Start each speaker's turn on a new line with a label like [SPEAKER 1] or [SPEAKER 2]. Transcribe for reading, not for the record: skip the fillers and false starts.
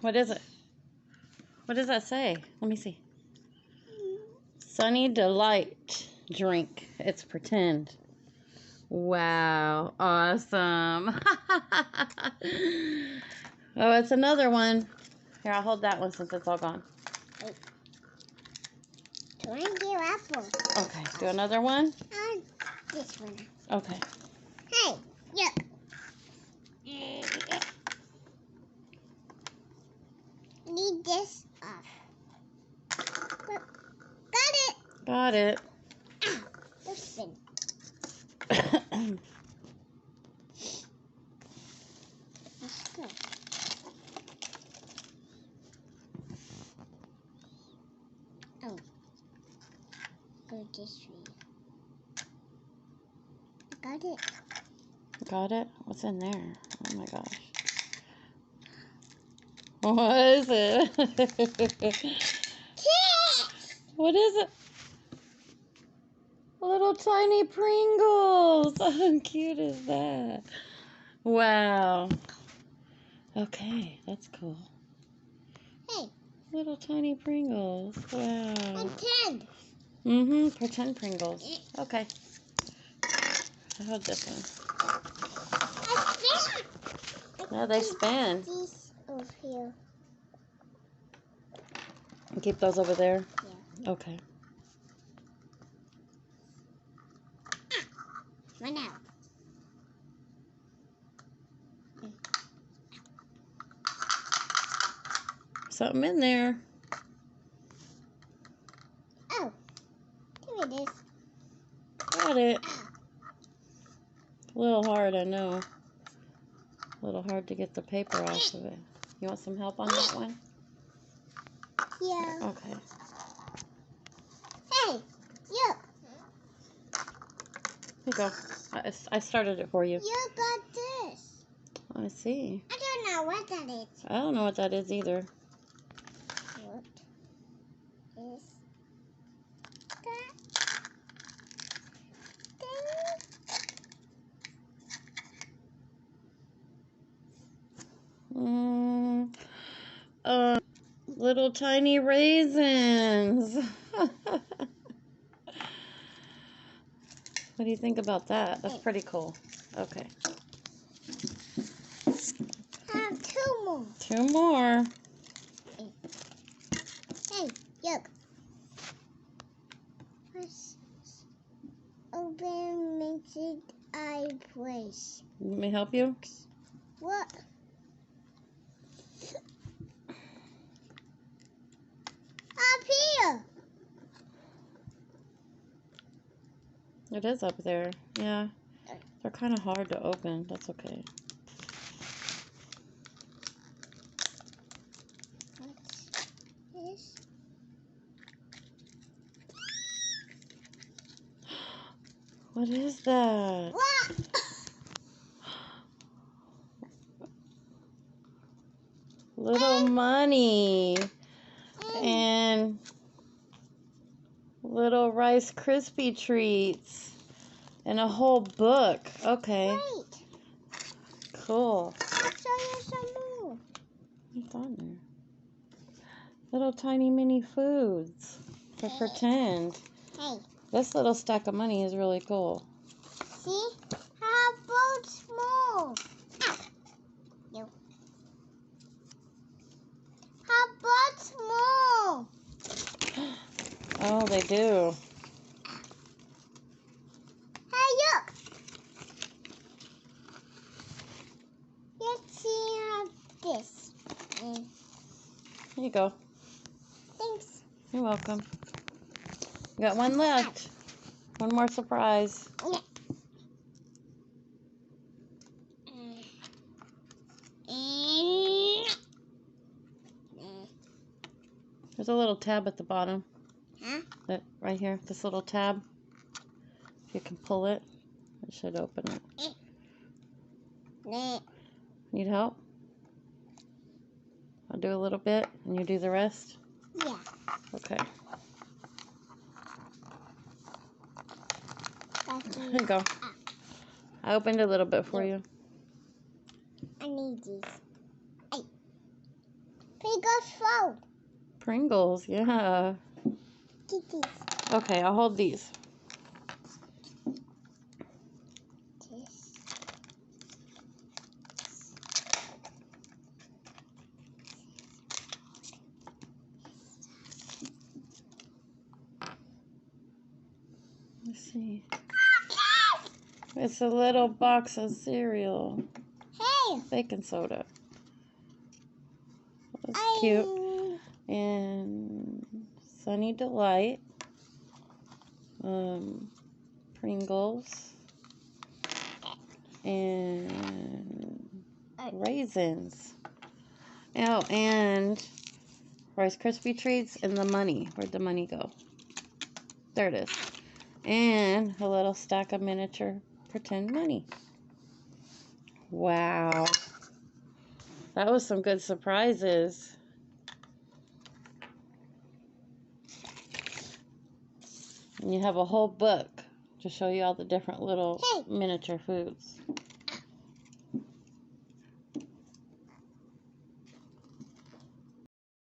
[SPEAKER 1] What is it? What does that say? Let me see. Sunny Delight drink. It's pretend. Wow. Awesome. Oh, it's another one. Here, I'll hold that one since it's all gone.
[SPEAKER 2] Wait. Do apples.
[SPEAKER 1] Okay, do another one?
[SPEAKER 2] This one.
[SPEAKER 1] Okay.
[SPEAKER 2] Hey, look. Need this off. Got it.
[SPEAKER 1] Got it.
[SPEAKER 2] Listen. Let's go. Oh. Go this way. Got it.
[SPEAKER 1] Got it? What's in there? Oh my gosh. What is it? What is it? Little tiny Pringles. How cute is that? Wow. Okay, that's cool.
[SPEAKER 2] Hey.
[SPEAKER 1] Little tiny Pringles. Wow.
[SPEAKER 2] Pretend.
[SPEAKER 1] Pretend Pringles. Okay. I hold this one. No, they spin.
[SPEAKER 2] These over here.
[SPEAKER 1] And keep those over there?
[SPEAKER 2] Yeah.
[SPEAKER 1] Okay.
[SPEAKER 2] Run out.
[SPEAKER 1] Something in there.
[SPEAKER 2] Oh. Here it is.
[SPEAKER 1] Got it. A little hard, I know. A little hard to get the paper off of it. You want some help on that one?
[SPEAKER 2] Yeah.
[SPEAKER 1] Okay.
[SPEAKER 2] Hey, look.
[SPEAKER 1] Here you go. I started it for you.
[SPEAKER 2] You got this.
[SPEAKER 1] I see.
[SPEAKER 2] I don't know what that is.
[SPEAKER 1] I don't know what that is either.
[SPEAKER 2] What is
[SPEAKER 1] that? Little tiny raisins. What do you think about that? That's pretty cool. Okay.
[SPEAKER 2] Two more.
[SPEAKER 1] Two more.
[SPEAKER 2] Hey, look. Open minted eye place.
[SPEAKER 1] Let me help you?
[SPEAKER 2] What? Up here.
[SPEAKER 1] It is up there. Yeah. They're kind of hard to open. That's okay.
[SPEAKER 2] What's this?
[SPEAKER 1] What is that?
[SPEAKER 2] What?
[SPEAKER 1] Little money. And little Rice Krispie treats. And a whole book. Okay.
[SPEAKER 2] Wait.
[SPEAKER 1] Cool.
[SPEAKER 2] I'll show you some more.
[SPEAKER 1] What's on there? Little tiny mini foods for pretend.
[SPEAKER 2] Hey.
[SPEAKER 1] This little stack of money is really cool.
[SPEAKER 2] See? How about small? No. How about small?
[SPEAKER 1] Oh, they do.
[SPEAKER 2] Hey, look. Let's see this.
[SPEAKER 1] Here you go.
[SPEAKER 2] Thanks.
[SPEAKER 1] You're welcome. You got one left. One more surprise.
[SPEAKER 2] Yeah.
[SPEAKER 1] There's a little tab at the bottom.
[SPEAKER 2] Huh?
[SPEAKER 1] That right here. This little tab. If you can pull it, it should open it. Need help? I'll do a little bit and you do the rest?
[SPEAKER 2] Yeah.
[SPEAKER 1] Okay. Here you go. I opened a little bit for you.
[SPEAKER 2] I need these. Hey. Pringles phone.
[SPEAKER 1] Pringles, yeah.
[SPEAKER 2] Kitties.
[SPEAKER 1] Okay, I'll hold these.
[SPEAKER 2] This.
[SPEAKER 1] Let's see. It's a little box of cereal.
[SPEAKER 2] Hey.
[SPEAKER 1] Baking soda. That's
[SPEAKER 2] I-
[SPEAKER 1] cute. And Sunny Delight. Pringles. And raisins. Oh, and Rice Krispie treats and the money. Where'd the money go? There it is. And a little stack of miniature pretend money. Wow. That was some good surprises. And you have a whole book to show you all the different little miniature foods.